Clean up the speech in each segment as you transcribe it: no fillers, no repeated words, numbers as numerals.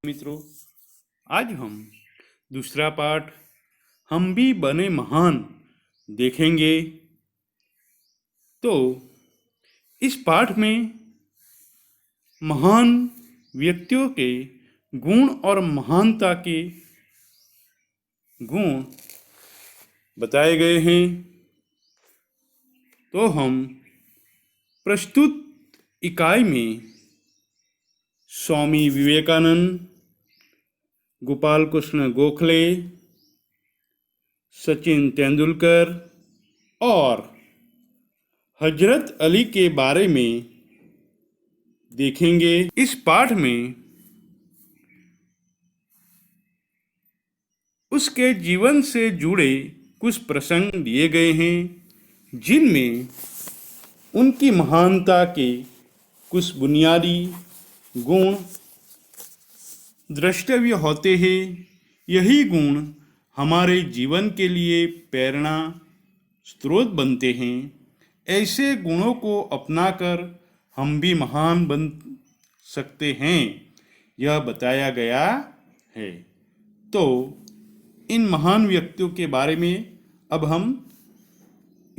मित्रों, आज हम दूसरा पाठ हम भी बने महान देखेंगे। तो इस पाठ में महान व्यक्तियों के गुण और महानता के गुण बताए गए हैं। तो हम प्रस्तुत इकाई में स्वामी विवेकानंद, गोपाल कृष्ण गोखले, सचिन तेंदुलकर और हजरत अली के बारे में देखेंगे। इस पाठ में उसके जीवन से जुड़े कुछ प्रसंग दिए गए हैं, जिनमें उनकी महानता के कुछ बुनियादी गुण द्रष्टव्य होते हैं। यही गुण हमारे जीवन के लिए प्रेरणा स्रोत बनते हैं। ऐसे गुणों को अपनाकर हम भी महान बन सकते हैं, यह बताया गया है। तो इन महान व्यक्तियों के बारे में अब हम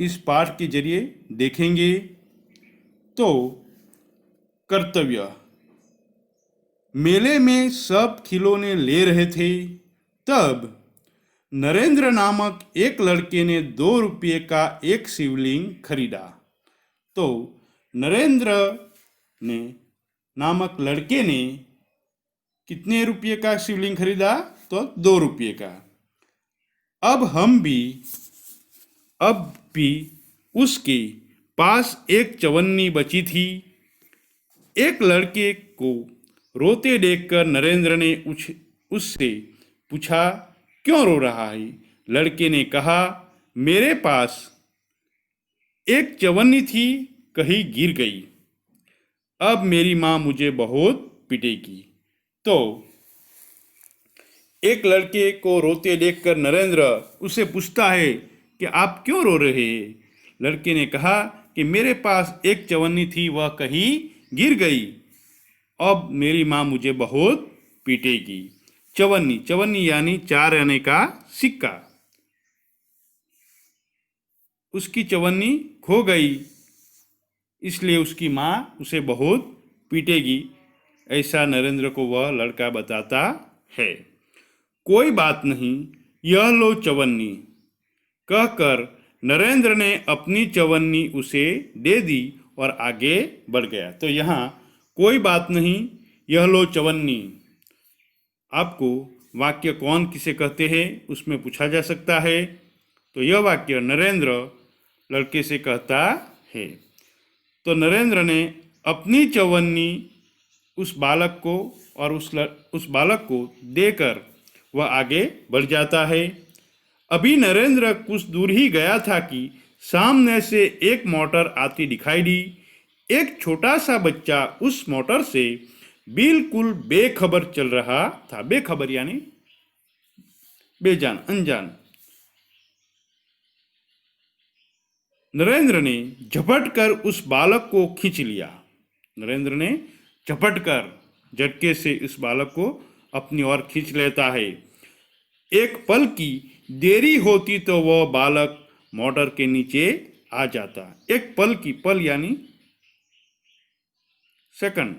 इस पाठ के जरिए देखेंगे। तो कर्तव्य। मेले में सब खिलौने ले रहे थे, तब नरेंद्र नामक एक लड़के ने 2 रुपये का एक शिवलिंग खरीदा। तो नरेंद्र ने नामक लड़के ने कितने रुपये का शिवलिंग खरीदा? तो 2 रुपये का। अब भी उसके पास एक चवन्नी बची थी। एक लड़के को रोते देखकर नरेंद्र ने उससे पूछा, क्यों रो रहा है? लड़के ने कहा, मेरे पास एक चवन्नी थी, कहीं गिर गई। अब मेरी माँ मुझे बहुत पिटेगी। तो एक लड़के को रोते देखकर नरेंद्र उससे पूछता है कि आप क्यों रो रहे हैं? लड़के ने कहा कि मेरे पास एक चवन्नी थी, वह कहीं गिर गई। अब मेरी माँ मुझे बहुत पीटेगी। चवन्नी यानी 4 आने का सिक्का। उसकी चवन्नी खो गई, इसलिए उसकी माँ उसे बहुत पीटेगी, ऐसा नरेंद्र को वह लड़का बताता है। कोई बात नहीं, यह लो चवन्नी, कहकर नरेंद्र ने अपनी चवन्नी उसे दे दी और आगे बढ़ गया। तो यहाँ कोई बात नहीं, यह लो चवन्नी, आपको वाक्य कौन किसे कहते हैं उसमें पूछा जा सकता है। तो यह वाक्य नरेंद्र लड़के से कहता है। तो नरेंद्र ने अपनी चवन्नी उस बालक को और उस बालक को देकर वह आगे बढ़ जाता है। अभी नरेंद्र कुछ दूर ही गया था कि सामने से एक मोटर आती दिखाई दी। एक छोटा सा बच्चा उस मोटर से बिल्कुल बेखबर चल रहा था। बेखबर यानी बेजान, अनजान। नरेंद्र ने झपट कर उस बालक को खींच लिया। नरेंद्र ने झपट कर झटके से उस बालक को अपनी ओर खींच लेता है। एक पल की देरी होती तो वह बालक मोटर के नीचे आ जाता। एक पल यानी सेकंड,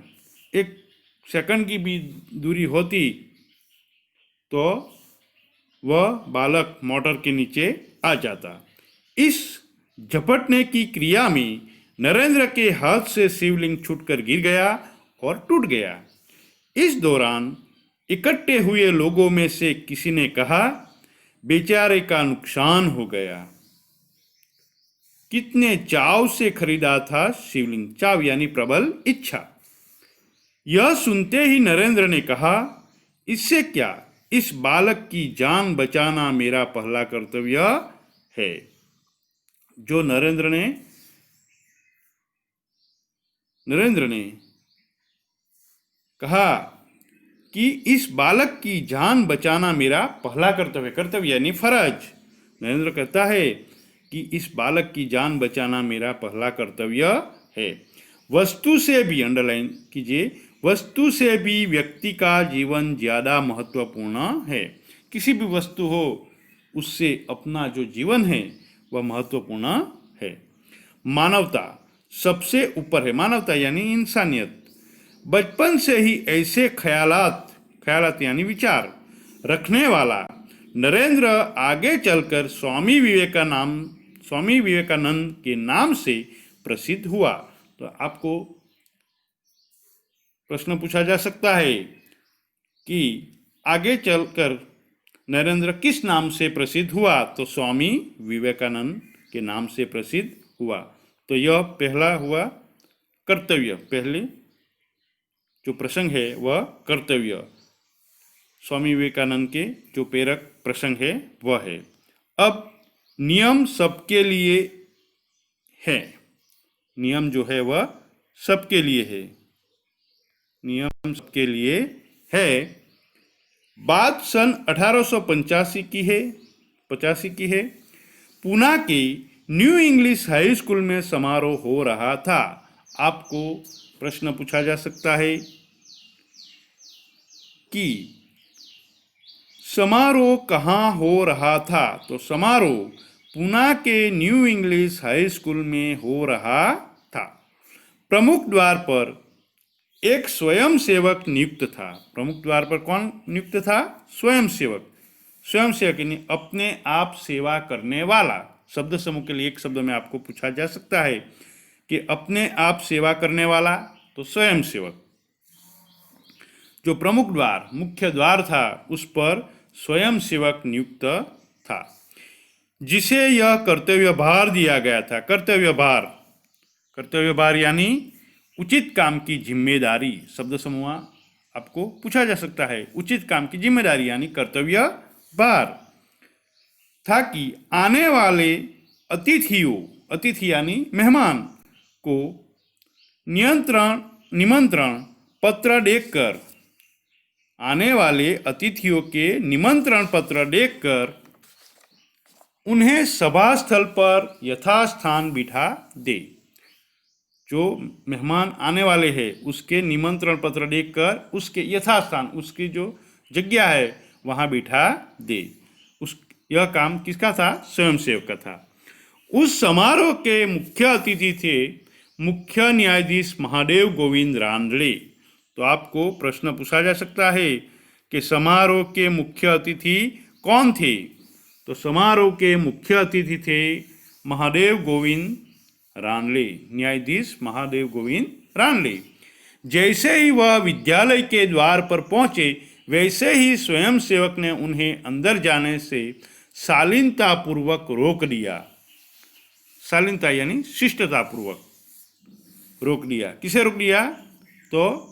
एक सेकंड की भी दूरी होती तो वह बालक मोटर के नीचे आ जाता। इस झपटने की क्रिया में नरेंद्र के हाथ से शिवलिंग छूटकर गिर गया और टूट गया। इस दौरान इकट्ठे हुए लोगों में से किसी ने कहा, बेचारे का नुकसान हो गया। कितने चाव से खरीदा था शिवलिंग। चाव यानी प्रबल इच्छा। यह सुनते ही नरेंद्र ने कहा, इससे क्या, इस बालक की जान बचाना मेरा पहला कर्तव्य है। जो नरेंद्र ने कहा कि इस बालक की जान बचाना मेरा पहला कर्तव्य। कर्तव्य यानी फर्ज। नरेंद्र कहता है कि इस बालक की जान बचाना मेरा पहला कर्तव्य है। वस्तु से भी, अंडरलाइन कीजिए, वस्तु से भी व्यक्ति का जीवन ज़्यादा महत्वपूर्ण है। किसी भी वस्तु हो, उससे अपना जो जीवन है वह महत्वपूर्ण है। मानवता सबसे ऊपर है। मानवता यानी इंसानियत। बचपन से ही ऐसे ख्यालात यानी विचार रखने वाला नरेंद्र आगे चलकर स्वामी विवेकानंद के नाम से प्रसिद्ध हुआ। तो आपको प्रश्न पूछा जा सकता है कि आगे चलकर नरेंद्र किस नाम से प्रसिद्ध हुआ? तो स्वामी विवेकानंद के नाम से प्रसिद्ध हुआ। तो यह पहला हुआ कर्तव्य। पहले जो प्रसंग है वह कर्तव्य, स्वामी विवेकानंद के जो प्रेरक प्रसंग है वह है। अब नियम सबके लिए है। नियम जो है वह सबके लिए है। नियम सबके लिए है। बात सन 1885 की है, 85 की है। पूना के न्यू इंग्लिश हाई स्कूल में समारोह हो रहा था। आपको प्रश्न पूछा जा सकता है कि समारोह कहाँ हो रहा था? तो समारोह पूना के न्यू इंग्लिश हाई स्कूल में हो रहा था। प्रमुख द्वार पर एक स्वयंसेवक नियुक्त था। प्रमुख द्वार पर कौन नियुक्त था? स्वयंसेवक। स्वयंसेवक यानी अपने आप सेवा करने वाला। शब्द समूह के लिए एक शब्द में आपको पूछा जा सकता है कि अपने आप सेवा करने वाला, तो स्वयंसेवक। जो प्रमुख द्वार, मुख्य द्वार था, उस पर स्वयंसेवक नियुक्त था, जिसे यह कर्तव्य भार दिया गया था। कर्तव्य भार यानी उचित काम की जिम्मेदारी। शब्द समूह आपको पूछा जा सकता है। उचित काम की जिम्मेदारी यानी कर्तव्य भार था कि आने वाले अतिथि यानी मेहमान को निमंत्रण पत्र देकर, आने वाले अतिथियों के निमंत्रण पत्र देखकर उन्हें सभा स्थल पर यथास्थान बिठा दे। जो मेहमान आने वाले हैं उसके निमंत्रण पत्र देखकर उसके यथास्थान, उसकी जो जगह है वहाँ बिठा दे। यह काम किसका था? स्वयंसेवक का था। उस समारोह के मुख्य अतिथि थे मुख्य न्यायाधीश महादेव गोविंद रानड़े। तो आपको प्रश्न पूछा जा सकता है कि समारोह के मुख्य अतिथि कौन थे? तो समारोह के मुख्य अतिथि थे महादेव गोविंद रानड़े, न्यायाधीश महादेव गोविंद रानड़े। जैसे ही वह विद्यालय के द्वार पर पहुंचे, वैसे ही स्वयंसेवक ने उन्हें अंदर जाने से शालीनतापूर्वक रोक दिया। शालीनता यानी शिष्टतापूर्वक रोक दिया। किसे रोक दिया? तो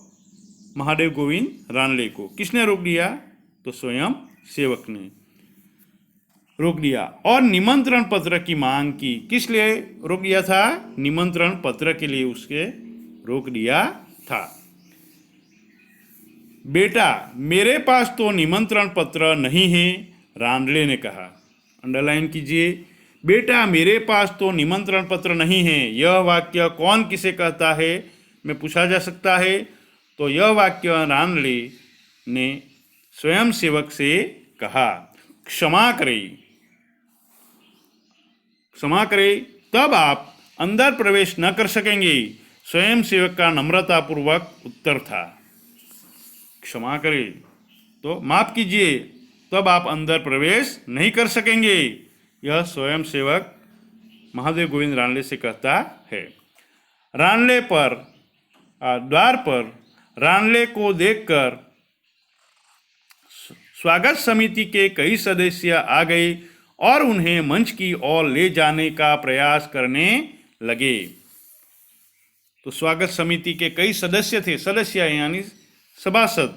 महादेव गोविंद रानड़े को। किसने रोक दिया? तो स्वयं सेवक ने रोक दिया और निमंत्रण पत्र की मांग की। किस लिए रोक दिया था? निमंत्रण पत्र के लिए उसके रोक दिया था। बेटा, मेरे पास तो निमंत्रण पत्र नहीं है, रानड़े ने कहा। अंडरलाइन कीजिए, बेटा मेरे पास तो निमंत्रण पत्र नहीं है। यह वाक्य कौन किसे कहता है में पूछा जा सकता है। तो यह वाक्य रानड़े ने स्वयंसेवक से कहा। क्षमा करें, तब आप अंदर प्रवेश न कर सकेंगे। स्वयंसेवक का नम्रतापूर्वक उत्तर था। क्षमा करें, तो माफ कीजिए, तब आप अंदर प्रवेश नहीं कर सकेंगे। यह स्वयंसेवक महादेव गोविंद रानड़े से कहता है। द्वार पर रानड़े को देखकर स्वागत समिति के कई सदस्य आ गए और उन्हें मंच की ओर ले जाने का प्रयास करने लगे। तो स्वागत समिति के कई सदस्य थे। सदस्य यानी सभासद,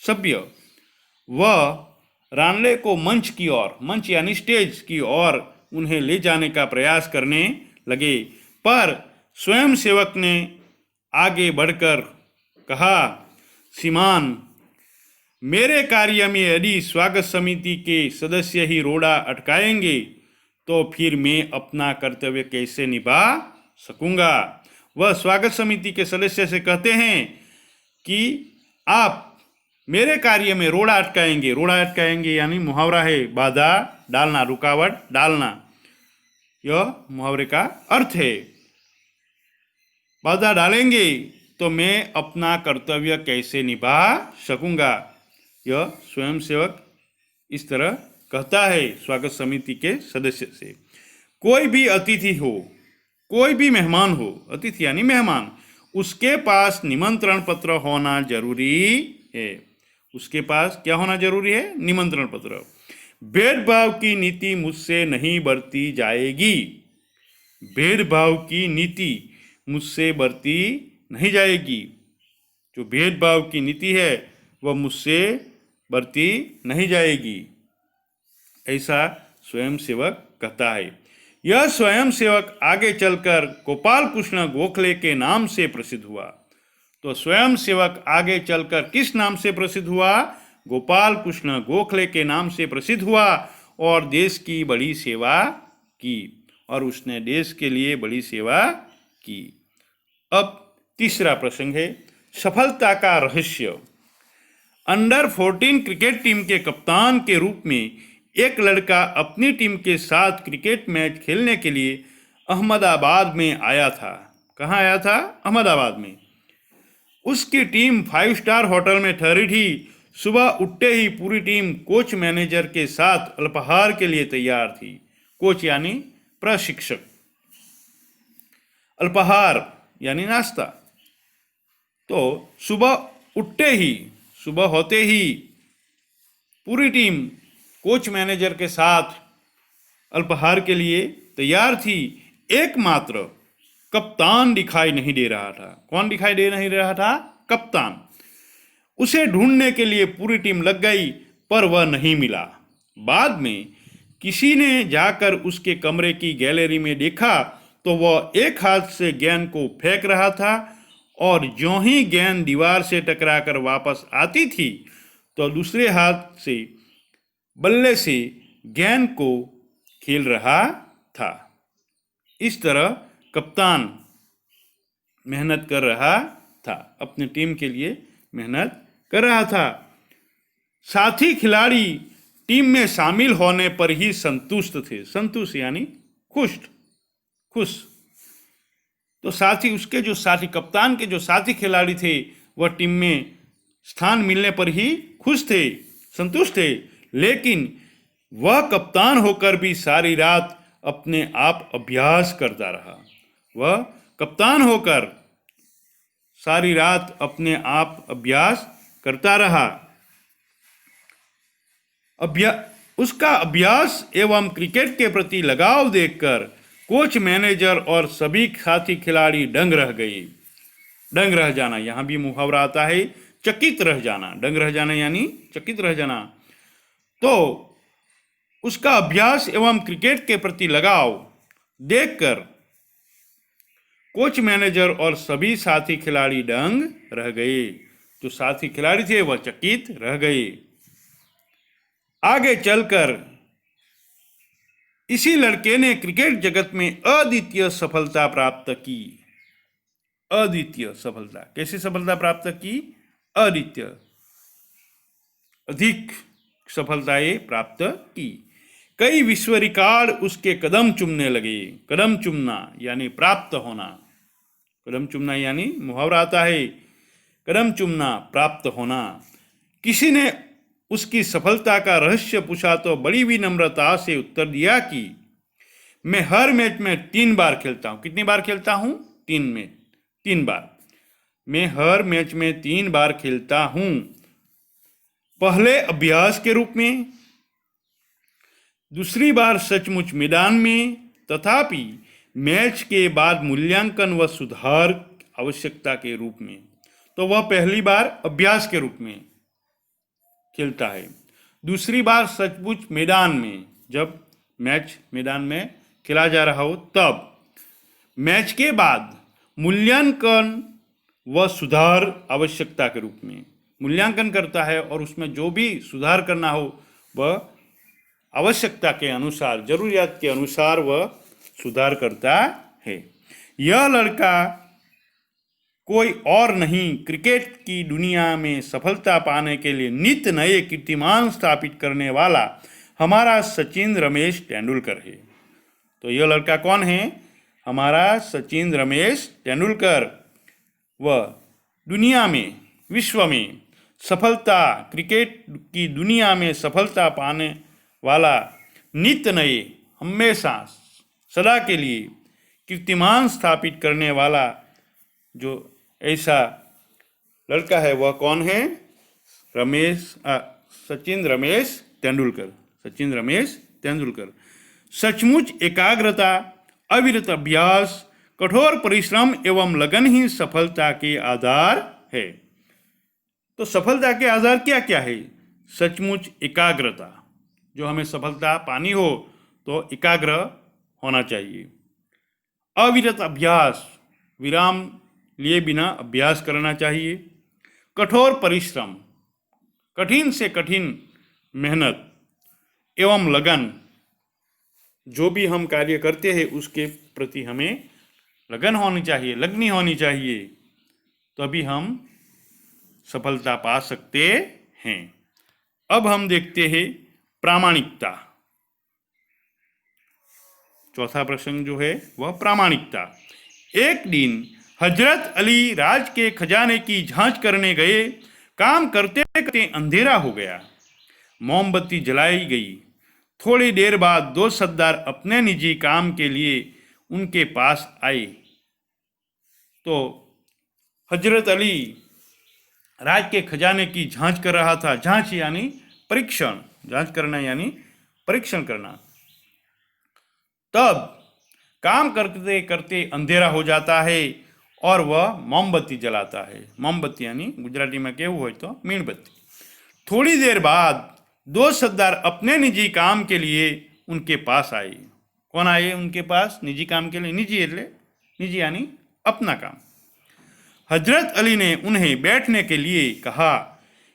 सभ्य। वह रानड़े को मंच की ओर, मंच यानी स्टेज की ओर उन्हें ले जाने का प्रयास करने लगे, पर स्वयंसेवक ने आगे बढ़कर कहा, श्रीमान, मेरे कार्य में यदि स्वागत समिति के सदस्य ही रोड़ा अटकाएंगे तो फिर मैं अपना कर्तव्य कैसे निभा सकूंगा। वह स्वागत समिति के सदस्य से कहते हैं कि आप मेरे कार्य में रोड़ा अटकाएंगे। रोड़ा अटकाएंगे यानी मुहावरा है, बाधा डालना, रुकावट डालना, यह मुहावरे का अर्थ है। बाधा डालेंगे तो मैं अपना कर्तव्य कैसे निभा सकूंगा। यह स्वयंसेवक इस तरह कहता है स्वागत समिति के सदस्य से। कोई भी अतिथि हो, कोई भी मेहमान हो, अतिथि यानी मेहमान, उसके पास निमंत्रण पत्र होना जरूरी है। उसके पास क्या होना जरूरी है? निमंत्रण पत्र। भेदभाव की नीति मुझसे नहीं बरती जाएगी। भेदभाव की नीति मुझसे बरती नहीं जाएगी। जो भेदभाव की नीति है वह मुझसे बरती नहीं जाएगी, ऐसा स्वयंसेवक कहता है। यह स्वयंसेवक आगे चलकर गोपाल कृष्ण गोखले के नाम से प्रसिद्ध हुआ। तो स्वयंसेवक आगे चलकर किस नाम से प्रसिद्ध हुआ? गोपाल कृष्ण गोखले के नाम से प्रसिद्ध हुआ और देश की बड़ी सेवा की, और उसने देश के लिए बड़ी सेवा की। अब तीसरा प्रसंग है सफलता का रहस्य। अंडर 14 क्रिकेट टीम के कप्तान के रूप में एक लड़का अपनी टीम के साथ क्रिकेट मैच खेलने के लिए अहमदाबाद में आया था। कहाँ आया था? अहमदाबाद में। उसकी टीम 5 स्टार होटल में ठहरी थी। सुबह उठते ही पूरी टीम कोच मैनेजर के साथ अल्पाहार के लिए तैयार थी। कोच यानी प्रशिक्षक, अल्पाहार यानी नाश्ता। तो सुबह होते ही पूरी टीम कोच मैनेजर के साथ अल्पाहार के लिए तैयार थी। एकमात्र कप्तान दिखाई नहीं दे रहा था। कौन दिखाई दे नहीं रहा था? कप्तान। उसे ढूंढने के लिए पूरी टीम लग गई, पर वह नहीं मिला। बाद में किसी ने जाकर उसके कमरे की गैलरी में देखा तो वह एक हाथ से गेंद को फेंक रहा था, और ज्यों ही गेंद दीवार से टकराकर वापस आती थी तो दूसरे हाथ से बल्ले से गेंद को खेल रहा था। इस तरह कप्तान मेहनत कर रहा था, अपनी टीम के लिए मेहनत कर रहा था। साथी खिलाड़ी टीम में शामिल होने पर ही संतुष्ट थे। संतुष्ट यानी खुश। तो साथी, उसके जो साथी, कप्तान के जो साथी खिलाड़ी थे वह टीम में स्थान मिलने पर ही खुश थे, संतुष्ट थे। लेकिन वह कप्तान होकर भी सारी रात अपने आप अभ्यास करता रहा। वह कप्तान होकर सारी रात अपने आप अभ्यास करता रहा। उसका अभ्यास एवं क्रिकेट के प्रति लगाव देखकर कोच मैनेजर और सभी साथी खिलाड़ी दंग रह गए। दंग रह जाना, यहाँ भी मुहावरा आता है चकित रह जाना। दंग रह जाना यानी चकित रह जाना। तो उसका अभ्यास एवं क्रिकेट के प्रति लगाव देखकर कोच मैनेजर और सभी साथी खिलाड़ी दंग रह गए। जो साथी खिलाड़ी थे वह चकित रह गए। आगे चलकर इसी लड़के ने क्रिकेट जगत में अद्वितीय सफलता प्राप्त की। अद्वितीय सफलता, कैसी सफलता प्राप्त की? अद्वितीय, अधिक सफलताएं प्राप्त की। कई विश्व रिकॉर्ड उसके कदम चूमने लगे। कदम चूमना यानी प्राप्त होना। कदम चूमना यानी मुहावरा आता है कदम चूमना, प्राप्त होना। किसी ने उसकी सफलता का रहस्य पूछा तो बड़ी विनम्रता से उत्तर दिया कि मैं हर मैच में 3 बार खेलता हूँ। कितनी बार खेलता हूँ? 3 बार। मैं हर मैच में 3 बार खेलता हूँ। पहले अभ्यास के रूप में, दूसरी बार सचमुच मैदान में, तथापि मैच के बाद मूल्यांकन व सुधार आवश्यकता के रूप में। तो वह पहली बार अभ्यास के रूप में खेलता है, दूसरी बार सचमुच मैदान में, जब मैच मैदान में खेला जा रहा हो तब। मैच के बाद मूल्यांकन व सुधार आवश्यकता के रूप में मूल्यांकन करता है, और उसमें जो भी सुधार करना हो वह आवश्यकता के अनुसार, जरूरियात के अनुसार वह सुधार करता है। यह लड़का कोई और नहीं, क्रिकेट की दुनिया में सफलता पाने के लिए नित्य नए कीर्तिमान स्थापित करने वाला हमारा सचिन रमेश तेंदुलकर है। तो यह लड़का कौन है? हमारा सचिन रमेश तेंदुलकर। वह दुनिया में, विश्व में सफलता, क्रिकेट की दुनिया में सफलता पाने वाला, नित्य नए, हमेशा, सदा के लिए कीर्तिमान स्थापित करने वाला जो ऐसा लड़का है वह कौन है? सचिन रमेश तेंदुलकर। सचिन रमेश तेंदुलकर। सचमुच एकाग्रता, अविरत अभ्यास, कठोर परिश्रम एवं लगन ही सफलता के आधार है। तो सफलता के आधार क्या क्या है? सचमुच एकाग्रता, जो हमें सफलता पानी हो तो एकाग्र होना चाहिए। अविरत अभ्यास, विराम लिए बिना अभ्यास करना चाहिए। कठोर परिश्रम, कठिन से कठिन मेहनत एवं लगन, जो भी हम कार्य करते हैं उसके प्रति हमें लगन होनी चाहिए, लगनी होनी चाहिए, तभी हम सफलता पा सकते हैं। अब हम देखते हैं प्रामाणिकता। चौथा प्रश्न जो है वह प्रामाणिकता। एक दिन हजरत अली राज के खजाने की जांच करने गए। काम करते करते अंधेरा हो गया। मोमबत्ती जलाई गई। थोड़ी देर बाद दो सरदार अपने निजी काम के लिए उनके पास आए। तो हजरत अली राज के खजाने की जांच कर रहा था। जांच यानी परीक्षण, जांच करना यानी परीक्षण करना। तब काम करते करते अंधेरा हो जाता है और वह मोमबत्ती जलाता है। मोमबत्ती यानी गुजराती में केवू हो तो मीणबत्ती। थोड़ी देर बाद दो सरदार अपने निजी काम के लिए उनके पास आए। कौन आए उनके पास निजी काम के लिए? निजी એટલે निजी यानी अपना काम। हजरत अली ने उन्हें बैठने के लिए कहा।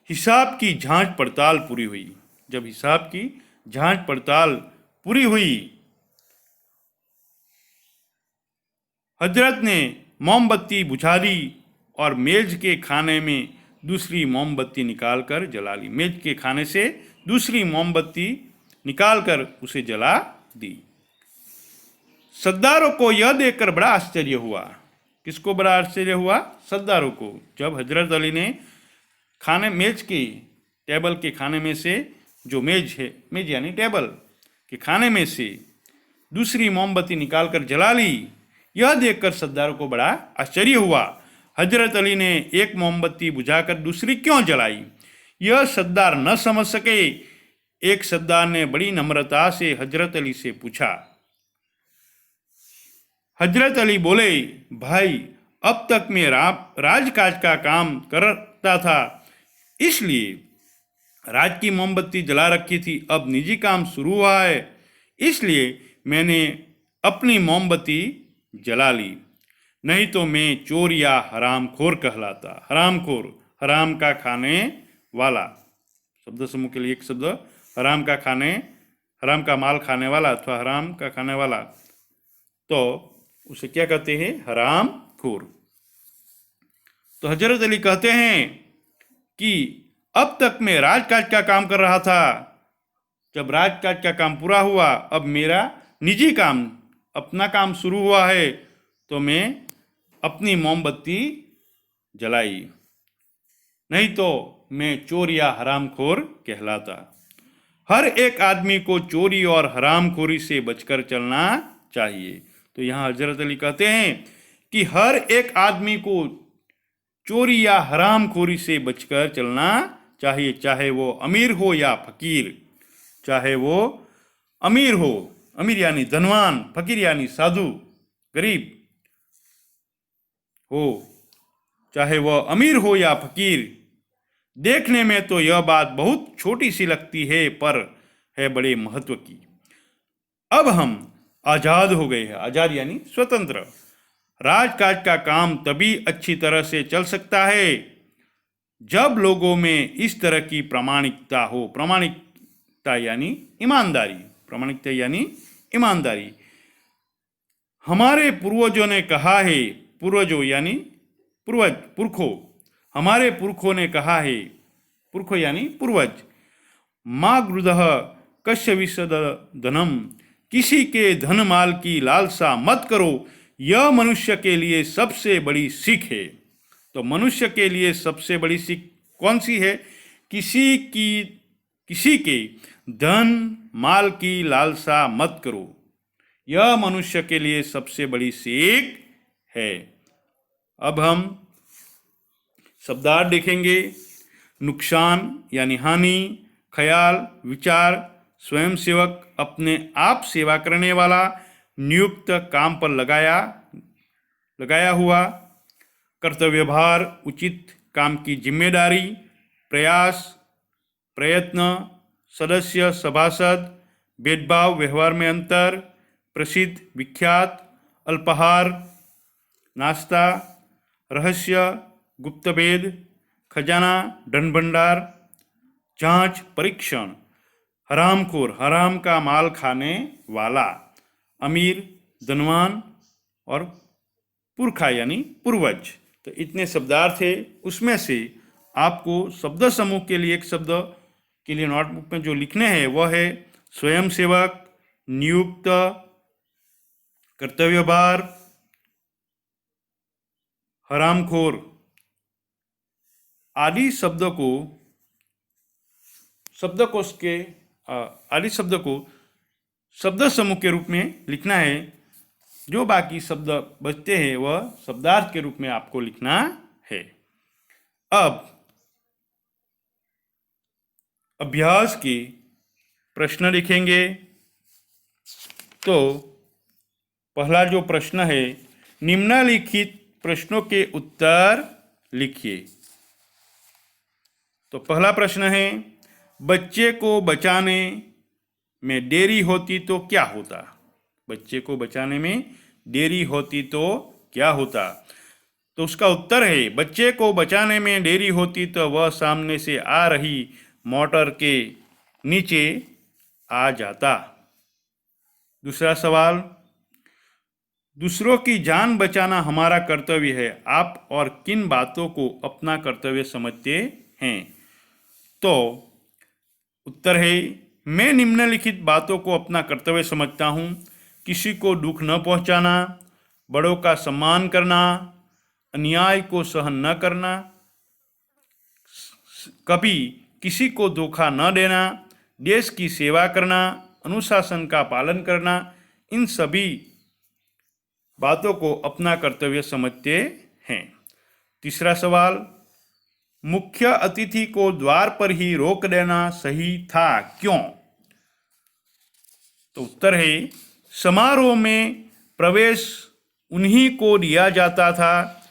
हिसाब की जांच पड़ताल पूरी हुई। जब हिसाब की जांच पड़ताल पूरी हुई, हजरत ने मोमबत्ती बुझा दी और मेज के खाने में दूसरी मोमबत्ती निकालकर जला ली। मेज के खाने से दूसरी मोमबत्ती निकालकर उसे जला दी। सरदारों को यह देखकर बड़ा आश्चर्य हुआ। किसको बड़ा आश्चर्य हुआ? सरदारों को। जब हजरत अली ने खाने, मेज के, टेबल के खाने में से, जो मेज है, मेज यानी टेबल के खाने में से दूसरी मोमबत्ती निकालकर जला ली, यह देखकर सरदारों को बड़ा आश्चर्य हुआ। हजरत अली ने एक मोमबत्ती बुझाकर दूसरी क्यों जलाई, यह सरदार न समझ सके। एक सरदार ने बड़ी नम्रता से हजरत अली से पूछा। हजरत अली बोले, भाई, अब तक मैं राजकाज का काम करता था, इसलिए राज की मोमबत्ती जला रखी थी। अब निजी काम शुरू हुआ है, इसलिए मैंने अपनी मोमबत्ती जला ली, नहीं तो मैं चोर या हरामखोर कहलाता। हरामखोर, हराम का खाने वाला, शब्द समूह के लिए एक शब्द, हराम का खाने, हराम का माल खाने वाला अथवा हराम का खाने वाला, तो उसे क्या कहते हैं? हरामखोर। तो हजरत अली कहते हैं कि अब तक मैं राजकाज का काम कर रहा था, जब राजकाज का काम पूरा हुआ, अब मेरा निजी काम, अपना काम शुरू हुआ है, तो मैं अपनी मोमबत्ती जलाई, नहीं तो मैं चोर या हरामखोर कहलाता। हर एक आदमी को चोरी और हरामखोरी से बचकर चलना चाहिए। तो यहाँ हजरत अली कहते हैं कि हर एक आदमी को चोरी या हरामखोरी से बचकर चलना चाहिए, चाहे वो अमीर हो या फकीर। चाहे वो अमीर हो, अमीर यानी धनवान, फकीर यानी साधु, गरीब हो, चाहे वह अमीर हो या फकीर। देखने में तो यह बात बहुत छोटी सी लगती है, पर है बड़े महत्व की। अब हम आज़ाद हो गए हैं। आज़ाद यानी स्वतंत्र। राजकाज का काम तभी अच्छी तरह से चल सकता है जब लोगों में इस तरह की प्रामाणिकता हो। प्रामाणिकता यानी ईमानदारी। प्रामाणिकता यानी ईमानदारी। हमारे पूर्वजों ने कहा है, पूर्वजों यानी पुरखों, हमारे पुरखों ने कहा है, पुरखों यानी पूर्वज, माँ गृदः कश्य विशद धनम, किसी के धन माल की लालसा मत करो, यह मनुष्य के लिए सबसे बड़ी सीख है। तो मनुष्य के लिए सबसे बड़ी सीख कौन सी है? किसी के धन माल की लालसा मत करो, यह मनुष्य के लिए सबसे बड़ी सीख है। अब हम शब्दार्थ देखेंगे। नुकसान यानी हानि, ख्याल, विचार, स्वयंसेवक अपने आप सेवा करने वाला, नियुक्त काम पर लगाया हुआ, कर्तव्यभार उचित काम की जिम्मेदारी, प्रयास प्रयत्न, सदस्य सभासद, भेदभाव व्यवहार में अंतर, प्रसिद्ध विख्यात, अल्पाहार नाश्ता, रहस्य गुप्त भेद, खजाना धन भंडार, जांच परीक्षण, हरामखोर हराम का माल खाने वाला, अमीर धनवान और पुरखा यानी पूर्वज। तो इतने शब्दार्थ है। उसमें से आपको शब्द समूह के लिए एक शब्द के लिए नोटबुक में जो लिखने हैं वह है स्वयंसेवक, नियुक्त, कर्तव्यभार, हरामखोर आदि शब्दों को शब्दकोश के आदि शब्द को शब्द समूह के रूप में लिखना है। जो बाकी शब्द बचते हैं वह शब्दार्थ के रूप में आपको लिखना है। अब अभ्यास के प्रश्न लिखेंगे। तो पहला जो प्रश्न है, निम्नलिखित प्रश्नों के उत्तर लिखिए। तो पहला प्रश्न है, बच्चे को बचाने में देरी होती तो क्या होता? बच्चे को बचाने में देरी होती तो क्या होता? तो उसका उत्तर है, बच्चे को बचाने में देरी होती तो वह सामने से आ रही मोटर के नीचे आ जाता। दूसरा सवाल, दूसरों की जान बचाना हमारा कर्तव्य है, आप और किन बातों को अपना कर्तव्य समझते हैं? तो उत्तर है, मैं निम्नलिखित बातों को अपना कर्तव्य समझता हूँ। किसी को दुख न पहुँचाना, बड़ों का सम्मान करना, अन्याय को सहन न करना, कभी किसी को धोखा न देना, देश की सेवा करना, अनुशासन का पालन करना, इन सभी बातों को अपना कर्तव्य समझते हैं। तीसरा सवाल, मुख्य अतिथि को द्वार पर ही रोक देना सही था, क्यों? तो उत्तर है, समारोह में प्रवेश उन्हीं को दिया जाता था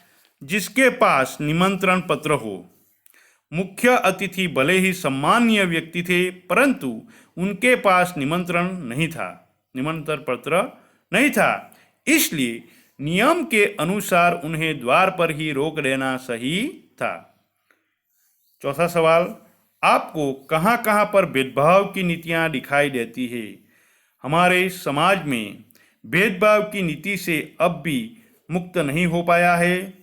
जिसके पास निमंत्रण पत्र हो। मुख्य अतिथि भले ही सम्मानीय व्यक्ति थे, परंतु उनके पास निमंत्रण पत्र नहीं था। इसलिए नियम के अनुसार उन्हें द्वार पर ही रोक देना सही था। चौथा सवाल, आपको कहाँ कहाँ पर भेदभाव की नीतियाँ दिखाई देती है? हमारे समाज में भेदभाव की नीति से अब भी मुक्त नहीं हो पाया है।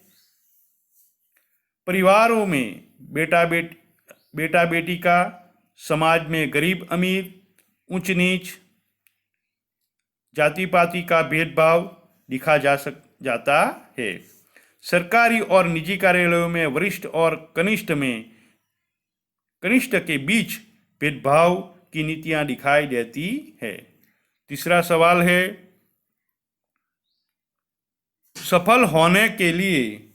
परिवारों में बेटा बेटी का, समाज में गरीब अमीर, ऊंच नीच, जाति पाति का भेदभाव दिखा जाता है। सरकारी और निजी कार्यालयों में वरिष्ठ और कनिष्ठ के बीच भेदभाव की नीतियां दिखाई देती है। तीसरा सवाल है, सफल होने के लिए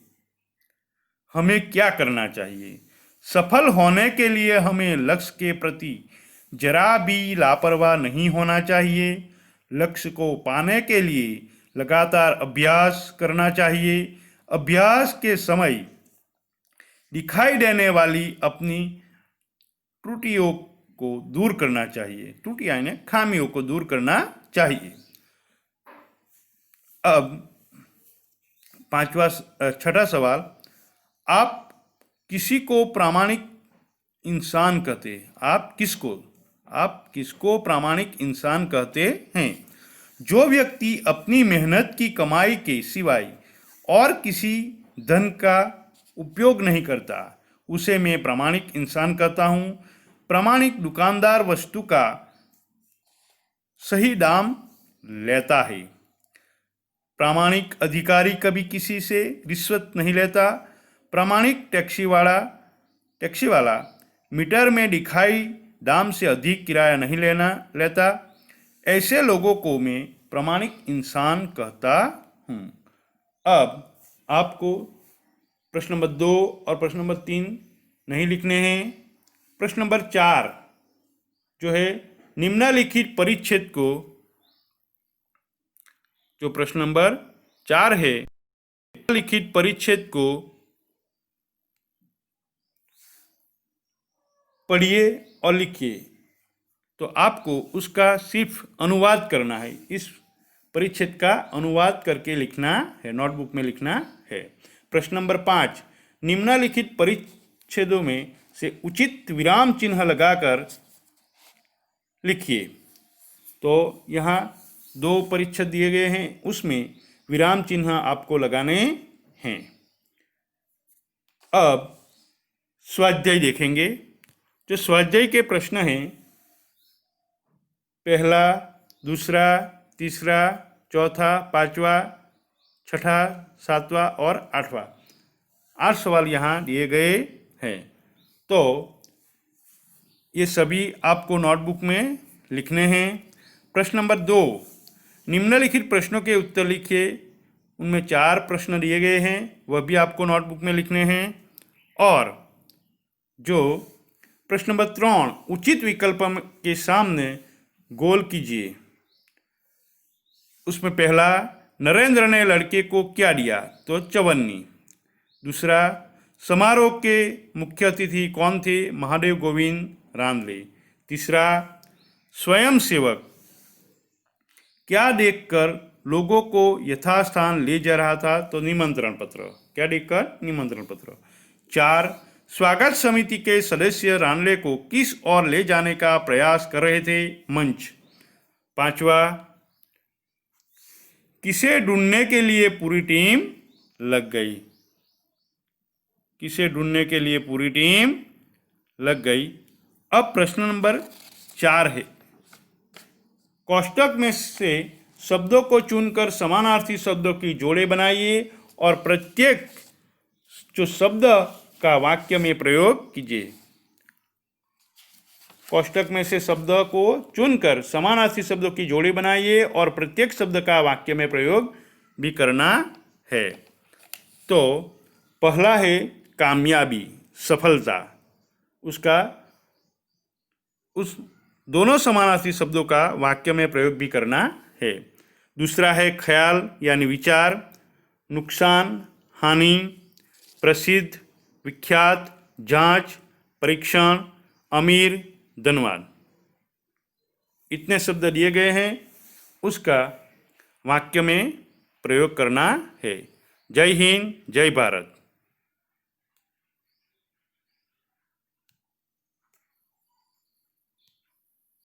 हमें क्या करना चाहिए? सफल होने के लिए हमें लक्ष्य के प्रति जरा भी लापरवाह नहीं होना चाहिए। लक्ष्य को पाने के लिए लगातार अभ्यास करना चाहिए। अभ्यास के समय दिखाई देने वाली अपनी त्रुटियों को दूर करना चाहिए। त्रुटियां यानी खामियों को दूर करना चाहिए। अब छठा सवाल, आप किसी को प्रामाणिक इंसान कहते हैं? आप किसको प्रामाणिक इंसान कहते हैं? जो व्यक्ति अपनी मेहनत की कमाई के सिवाय और किसी धन का उपयोग नहीं करता, उसे मैं प्रामाणिक इंसान कहता हूँ। प्रामाणिक दुकानदार वस्तु का सही दाम लेता है। प्रामाणिक अधिकारी कभी किसी से रिश्वत नहीं लेता। प्रामाणिक टैक्सी वाला मीटर में दिखाई दाम से अधिक किराया नहीं लेता। ऐसे लोगों को मैं प्रामाणिक इंसान कहता हूँ। अब आपको प्रश्न नंबर 2 और प्रश्न नंबर 3 नहीं लिखने हैं। प्रश्न नंबर 4 जो है निम्नलिखित परिच्छेद को, जो प्रश्न नंबर 4 है, निम्नलिखित परिच्छेद को पढ़िए और लिखिए। तो आपको उसका सिर्फ अनुवाद करना है। इस परिच्छेद का अनुवाद करके लिखना है, नोटबुक में लिखना है। प्रश्न नंबर 5, निम्नलिखित परिच्छेदों में से उचित विराम चिन्ह लगाकर लिखिए। तो यहाँ 2 परिच्छेद दिए गए हैं, उसमें विराम चिन्ह आपको लगाने हैं। अब स्वाध्याय देखेंगे। जो स्वाध्याय के प्रश्न हैं, पहला, दूसरा, तीसरा, चौथा, पांचवा, छठा, सातवां और 8वां 8 सवाल यहाँ दिए गए हैं। तो ये सभी आपको नोटबुक में लिखने हैं। प्रश्न नंबर 2, निम्नलिखित प्रश्नों के उत्तर लिखिए। उनमें 4 प्रश्न दिए गए हैं, वह भी आपको नोटबुक में लिखने हैं। और जो प्रश्न नंबर 3, उचित विकल्प के सामने गोल कीजिए। उसमें पहला, नरेंद्र ने लड़के को क्या दिया? तो चवन्नी। दूसरा, समारोह के मुख्य अतिथि कौन थे? महादेव गोविंद रानडे। तीसरा, स्वयंसेवक क्या देखकर लोगों को यथास्थान ले जा रहा था? तो निमंत्रण पत्र। क्या देखकर? निमंत्रण पत्र। 4, स्वागत समिति के सदस्य रानडे को किस ओर ले जाने का प्रयास कर रहे थे? मंच। 5वां, किसे ढूंढने के लिए पूरी टीम लग गई? किसे ढूंढने के लिए पूरी टीम लग गई? अब प्रश्न नंबर 4 है, कोष्टक में से शब्दों को चुनकर समानार्थी शब्दों की जोड़े बनाइए और प्रत्येक जो शब्द का वाक्य में प्रयोग कीजिए। कोष्टक में से शब्द को चुनकर समानार्थी शब्दों की जोड़ी बनाइए और प्रत्येक शब्द का वाक्य में प्रयोग भी करना है। तो पहला है कामयाबी, सफलता, उसका उस दोनों समानार्थी शब्दों का वाक्य में प्रयोग भी करना है। दूसरा है ख्याल यानी विचार, नुकसान, हानि, प्रसिद्ध, विख्यात, जांच, परीक्षण, अमीर, धनवान। इतने शब्द दिए गए हैं, उसका वाक्य में प्रयोग करना है। जय हिंद, जय भारत।